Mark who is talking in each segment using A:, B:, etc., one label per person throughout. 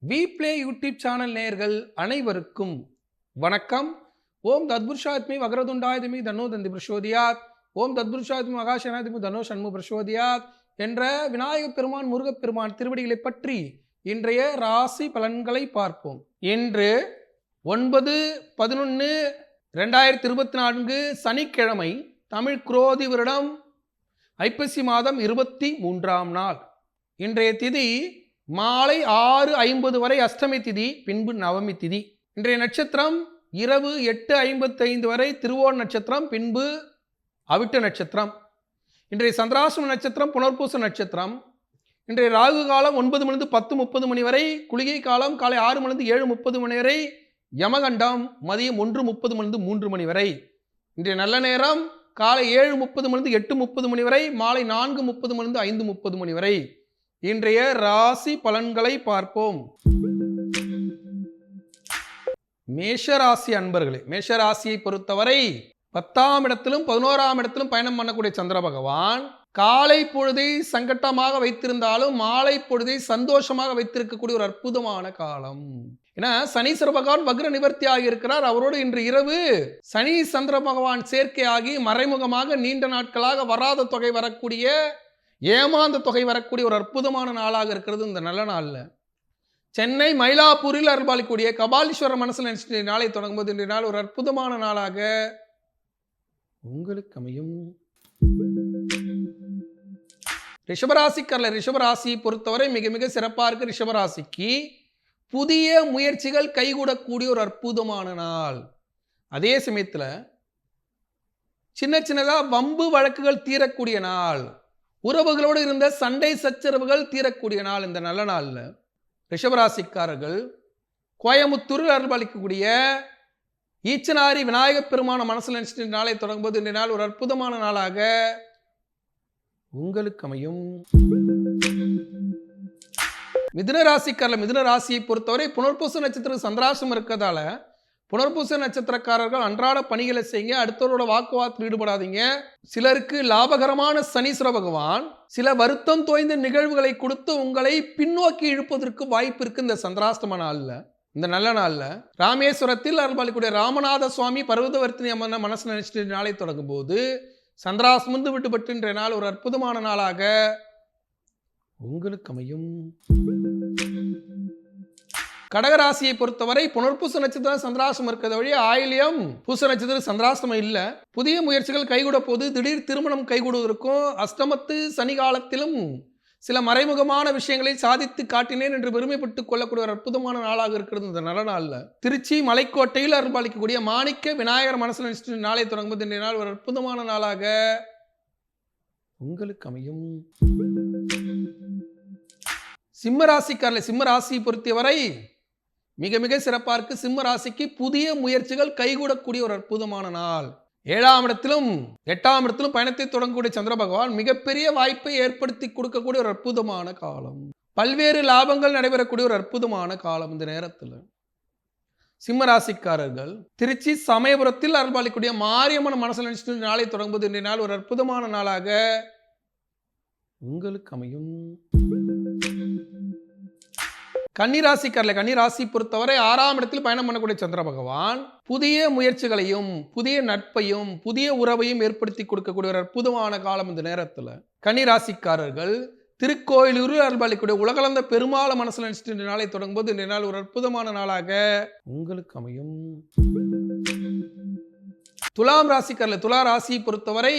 A: We play YouTube channel நேயர்கள் அனைவருக்கும் வணக்கம். ஓம் தத்புருஷாத்மி வக்ரதுண்டாயதமி தன்னோ தந்தி பிரசோதியாத். ஓம் தத்புருஷாத்மி மகாசனாதிமி தன்னோ சண்மு பிரசோதியாத் என்ற விநாயகப் பெருமான் முருகப்பெருமான் திருவடிகளை பற்றி இன்றைய ராசி பலன்களை பார்ப்போம். இன்று 9/11/2024 சனிக்கிழமை, தமிழ் குரோதி வருடம் ஐப்பசி மாதம் 23ஆம் நாள். இன்றைய திதி மாலை 6:50 வரை அஷ்டமி திதி, பின்பு நவமி திதி. இன்றைய நட்சத்திரம் இரவு 8:55 வரை திருவோண நட்சத்திரம், பின்பு அவிட்ட நட்சத்திரம். இன்றைய சந்திராஷ்டம நட்சத்திரம் புனர்பூச நட்சத்திரம். இன்றைய ராகு காலம் 9 மணிலிருந்து 10:30 மணி வரை, குளிகை காலம் காலை 6 மணிலிருந்து 7:30 மணி வரை, யமகண்டம் மதியம் 1:30 மணிலிருந்து 3 மணி வரை. இன்றைய நல்ல நேரம் காலை 7:30 மணிலிருந்து 8:30 மணி வரை, மாலை 4:30 மணிலிருந்து 5:30 மணி வரை. இன்றைய ராசி பலன்களை பார்ப்போம். மேஷராசி அன்பர்களே, மேஷராசியை பொறுத்தவரை 10ஆம் இடத்திலும் 11ஆம் இடத்திலும் பயணம் பண்ணக்கூடிய சந்திர பகவான் காலை பொழுதை சங்கட்டமாக வைத்திருந்தாலும் மாலை பொழுதை சந்தோஷமாக வைத்திருக்கக்கூடிய ஒரு அற்புதமான காலம். ஏன்னா சனீஸ்வர பகவான் வக்ர நிவர்த்தி ஆகி இருக்கிறார். அவரோடு இன்று இரவு சனி சந்திர பகவான் சேர்க்கையாகி மறைமுகமாக நீண்ட நாட்களாக வராத தொகை வரக்கூடிய, ஏமாந்த தொகை வரக்கூடிய ஒரு அற்புதமான நாளாக இருக்கிறது இந்த நல்ல நாள்ல. சென்னை மயிலாப்பூரில் அருள்பாலிக்கூடிய கபாலீஸ்வரர் மனசில் நினைச்சிட்டு நாளை தொடங்கும்போது இன்றைய நாள் ஒரு அற்புதமான நாளாக உங்களுக்கு அமையும். ரிஷபராசியை பொறுத்தவரை மிக மிக சிறப்பாக இருக்கு. ரிஷபராசிக்கு புதிய முயற்சிகள் கைகூடக்கூடிய ஒரு அற்புதமான நாள். அதே சமயத்தில் சின்ன சின்னதா வம்பு வழக்குகள் தீரக்கூடிய நாள். உறவுகளோடு இருந்த சண்டை சச்சரவுகள் தீரக்கூடிய நாள் இந்த நல்ல நாள்ல. ரிஷபராசிக்காரர்கள் கோயமுத்தூரில் அருள்பாலிக்கக்கூடிய ஈச்சனாரி விநாயகப் பெருமான மனசில் நினைச்சிட்டு நாளை தொடங்கும்போது இன்றைய நாள் ஒரு அற்புதமான நாளாக உங்களுக்கு அமையும். மிதுன ராசியை பொறுத்தவரை புனர்பூச நட்சத்திரம் சந்திராஷ்டமம் இருக்கிறதால புனர்பூச நட்சத்திரக்காரர்கள் அன்றாட பணிகளை செய்யுங்க. அடுத்தவரோட வாக்குவாதத்தில் ஈடுபடாதீங்க. சிலருக்கு லாபகரமான சனீஸ்வர பகவான் சில வருத்தம் தோய்ந்த நிகழ்வுகளை கொடுத்து உங்களை பின்னோக்கி இழுப்பதற்கு வாய்ப்பு இருக்கு இந்த சந்திராஷ்டம நாள்ல. இந்த நல்ல நாள்ல ராமேஸ்வரத்தில் அருள்பாலிக்கூடிய ராமநாத சுவாமி பர்வதவர்த்தினி அம்மன மனசு நினைச்சிட்டு நாளை தொடங்கும் போது சந்திராஷ்டமந்து விட்டுப்பட்டு இன்றைய நாள் ஒரு அற்புதமான நாளாக உங்களுக்கு அமையும். கடகராசியை பொறுத்தவரை புனர்பூச நட்சத்திரம் சந்திராஷ்டமம் இருக்கிறத வழி ஆயில்யம் பூச நட்சத்திரம் சந்திராஷ்டமம் இல்ல. புதிய முயற்சிகள் கைகூட போது, திடீர் திருமணம் கைகூடுவதற்கும், அஷ்டமத்து சனி காலத்திலும் சில மறைமுகமான விஷயங்களை சாதித்து காட்டினேன் என்று பெருமைப்பட்டுக் கொள்ளக்கூடிய ஒரு அற்புதமான நாளாக இருக்கிறது இந்த நல்ல நாள்ல. திருச்சி மலைக்கோட்டையில் அருள்பாலிக்கக்கூடிய மாணிக்க விநாயகர் மனசில் நினைச்சிட்டு நாளை தொடங்கும்போது இன்றைய நாள் ஒரு அற்புதமான நாளாக உங்களுக்கு அமையும். சிம்மராசியை பொறுத்தவரை மிக மிக சிறப்பாக இருக்கு. சிம்ம ராசிக்கு புதிய முயற்சிகள் கைகூடக்கூடிய ஒரு அற்புதமான நாள். 7ஆம் இடத்திலும் 8ஆம் இடத்திலும் பயணத்தை தொடங்கக்கூடிய சந்திர பகவான் மிகப்பெரிய வாய்ப்பை ஏற்படுத்தி கொடுக்கக்கூடிய ஒரு அற்புதமான காலம். பல்வேறு லாபங்கள் நடைபெறக்கூடிய ஒரு அற்புதமான காலம் இந்த நேரத்தில். சிம்ம ராசிக்காரர்கள் திருச்சி சமயபுரத்தில் அருள்பாலிக்கூடிய மாரியம்மன் மனசில் நினைச்சிட்டு நாளை தொடங்கும்போது இன்றைய நாள் ஒரு அற்புதமான நாளாக உங்களுக்கு அமையும். கன்னிராசி பொறுத்தவரை 6ஆம் இடத்தில் பயணம் பண்ணக்கூடிய சந்திர பகவான் புதிய முயற்சிகளையும் புதிய நட்பையும் புதிய உறவையும் ஏற்படுத்தி கொடுக்கக்கூடிய ஒரு அற்புதமான காலம் இந்த நேரத்தில். கன்னிராசிக்காரர்கள் திருக்கோயிலூரில் அருள்பாலிக்கூடிய உலகளந்த பெருமாளை மனசில் நினைச்சிட்டு நாளை தொடங்கும்போது இன்றைய நாள் ஒரு அற்புதமான நாளாக உங்களுக்கு அமையும். துலா ராசியை பொறுத்தவரை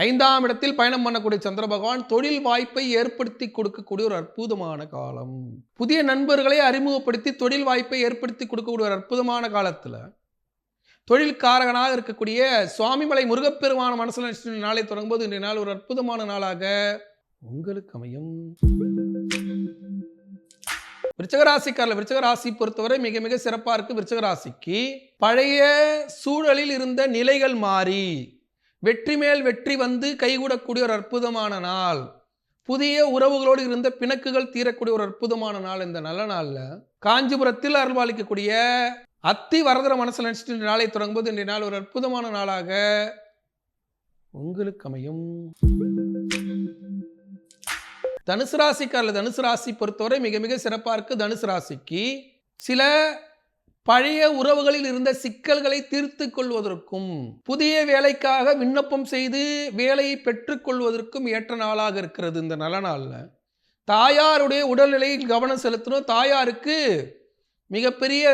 A: 5ஆம் இடத்தில் பயணம் பண்ணக்கூடிய சந்திர பகவான் தொழில் வாய்ப்பை ஏற்படுத்தி கொடுக்கக்கூடிய ஒரு அற்புதமான காலம். புதிய நண்பர்களை அறிமுகப்படுத்தி தொழில் வாய்ப்பை ஏற்படுத்தி கொடுக்கக்கூடிய ஒரு அற்புதமான காலத்துல தொழில்காரகனாக இருக்கக்கூடிய சுவாமிமலை முருகப்பெருமான மனசுல நாளை தொடங்கும்போது இன்றைய நாள் ஒரு அற்புதமான நாளாக உங்களுக்கு அமையும். விருச்சிக ராசி பொறுத்தவரை மிக மிக சிறப்பா இருக்கு. விருச்சிக ராசிக்கு பழைய சூழலில் இருந்த நிலைகள் மாறி வெற்றி மேல் வெற்றி வந்து கைகூடக்கூடிய ஒரு அற்புதமான நாள். புதிய உறவுகளோடு இருந்த பிணக்குகள் தீரக்கூடிய ஒரு அற்புதமான நாள் இந்த நல்ல நாள்ல. காஞ்சிபுரத்தில் அருள்பாலிக்கக்கூடிய அத்தி வரதர மனசில் நினைச்சிட்டு நாளை தொடங்கும்போது இன்றைய நாள் ஒரு அற்புதமான நாளாக உங்களுக்கு அமையும். தனுசு ராசிக்காரர்கள் தனுசு ராசி பொறுத்தவரை மிக மிக சிறப்பாக இருக்கு. தனுசு ராசிக்கு சில பழைய உறவுகளில் இருந்த சிக்கல்களை தீர்த்து கொள்வதற்கும் புதிய வேலைக்காக விண்ணப்பம் செய்து வேலையை பெற்றுக்கொள்வதற்கும் ஏற்ற நாளாக இருக்கிறது. இந்த நல்ல நாளில் தாயாருடைய உடல்நிலையில் கவனம் செலுத்தணும். தாயாருக்கு மிகப்பெரிய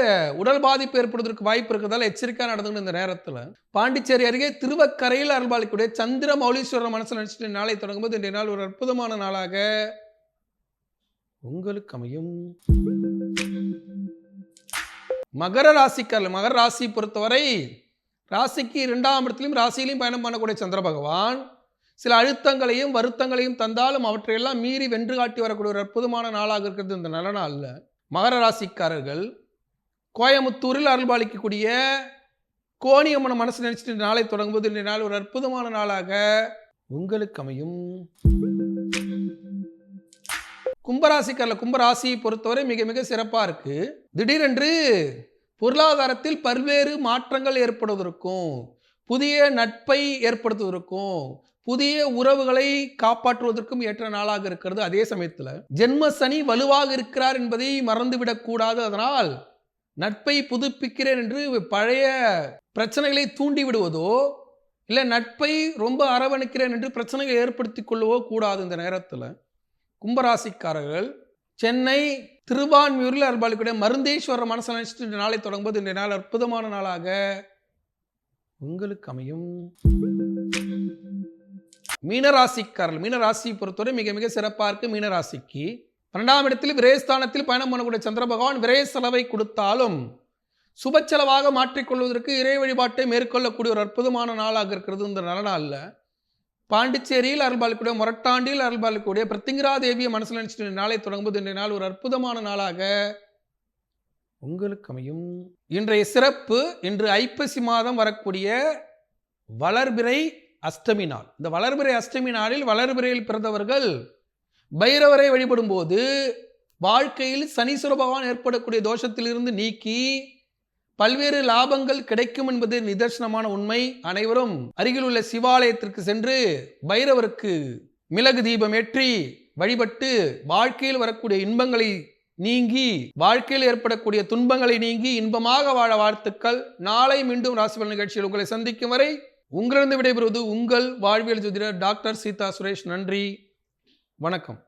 A: உடல் பாதிப்பு ஏற்படுவதற்கு வாய்ப்பு இருக்கிறதால எச்சரிக்கையாக நடந்துக்கணும். இந்த நேரத்தில் பாண்டிச்சேரி அருகே திருவக்கரையில் அருள்பாலிக்கூடிய சந்திர மௌலீஸ்வரர் மனசில் நினைச்சிட்டு நாளை தொடங்கும்போது இன்றைய நாள் ஒரு அற்புதமான நாளாக உங்களுக்கு அமையும். மகர ராசிக்காரர்கள் மகர ராசி பொறுத்தவரை ராசிக்கு 2ஆம் இடத்திலும் ராசியிலையும் பயணம் பண்ணக்கூடிய சந்திர பகவான் சில அழுத்தங்களையும் வருத்தங்களையும் தந்தாலும் அவற்றையெல்லாம் மீறி வென்று காட்டி வரக்கூடிய ஒரு அற்புதமான நாளாக இருக்கிறது. இந்த நல்ல நாளில் மகர ராசிக்காரர்கள் கோயமுத்தூரில் அருள்பாலிக்கக்கூடிய கோணியம்மனை மனசு நினைச்சிட்டு நாளை தொடங்கும்போது இன்றைய நாள் ஒரு அற்புதமான நாளாக உங்களுக்கு அமையும். கும்பராசிக்காரர்கள் கும்பராசியை பொறுத்தவரை மிக மிக சிறப்பாக இருக்கு. திடீரென்று பொருளாதாரத்தில் பல்வேறு மாற்றங்கள் ஏற்படுவதற்கும் புதிய நட்பை ஏற்படுத்துவதற்கும் புதிய உறவுகளை காப்பாற்றுவதற்கும் ஏற்ற நாளாக இருக்கிறது. அதே சமயத்தில் ஜென்ம சனி வலுவாக இருக்கிறார் என்பதை மறந்துவிடக் கூடாது. அதனால் நட்பை புதுப்பிக்கிறேன் என்று பழைய பிரச்சனைகளை தூண்டி விடுவதோ இல்லை நட்பை ரொம்ப அரவணைக்கிறேன் என்று பிரச்சனைகளை ஏற்படுத்தி கொள்ளவோ கூடாது. இந்த நேரத்தில் கும்பராசிக்காரர்கள் சென்னை திருவான்மியூரில் அருள்பாலிக்கூடிய மருந்தேஸ்வரர் மனசில் நினைச்சிட்டு நாளை தொடங்கும்போது இன்றைய நாள் அற்புதமான நாளாக உங்களுக்கு அமையும். மீனராசிக்காரர்கள் மீனராசியை பொறுத்தவரை மிக மிக சிறப்பாக இருக்கு. மீனராசிக்கு 12ஆம் இடத்தில் விரயஸ்தானத்தில் பயணம் பண்ணக்கூடிய சந்திர பகவான் விரய செலவை கொடுத்தாலும் சுப செலவாக மாற்றிக்கொள்வதற்கு இறை வழிபாட்டை மேற்கொள்ளக்கூடிய ஒரு அற்புதமான நாளாக இருக்கிறது. இந்த நல்ல நாளில் பாண்டிச்சேரியில் அருள்பாலிக்கூடிய மொரட்டாண்டியில் அருள்பாலிக்கூடிய பிரத்திங்கரா தேவியை மனசில் நினைச்சிட்டு நாளை தொடங்கும்போது இன்றைய நாள் ஒரு அற்புதமான நாளாக உங்களுக்கு அமையும். இன்றைய சிறப்பு இன்று ஐப்பசி மாதம் வரக்கூடிய வளர்பிறை அஷ்டமி நாள். இந்த வளர்பிறை அஷ்டமி நாளில் வளர்பிறையில் பிறந்தவர்கள் பைரவரை வழிபடும் போது வாழ்க்கையில் சனீஸ்வர பகவான் ஏற்படக்கூடிய தோஷத்திலிருந்து நீக்கி பல்வேறு லாபங்கள் கிடைக்கும் என்பது நிதர்சனமான உண்மை. அனைவரும் அருகில் உள்ள சிவாலயத்திற்கு சென்று பைரவருக்கு மிளகு தீபம் ஏற்றி வழிபட்டு வாழ்க்கையில் வரக்கூடிய இன்பங்களை நீங்கி வாழ்க்கையில் ஏற்படக்கூடிய துன்பங்களை நீங்கி இன்பமாக வாழ வாழ்த்துக்கள். நாளை மீண்டும் ராசிபலன் நிகழ்ச்சியில் உங்களை சந்திக்கும் வரை உங்களிடம் விடைபெறுவது உங்கள் வாழ்வியல் ஜோதிடர் டாக்டர் சீதா சுரேஷ். நன்றி, வணக்கம்.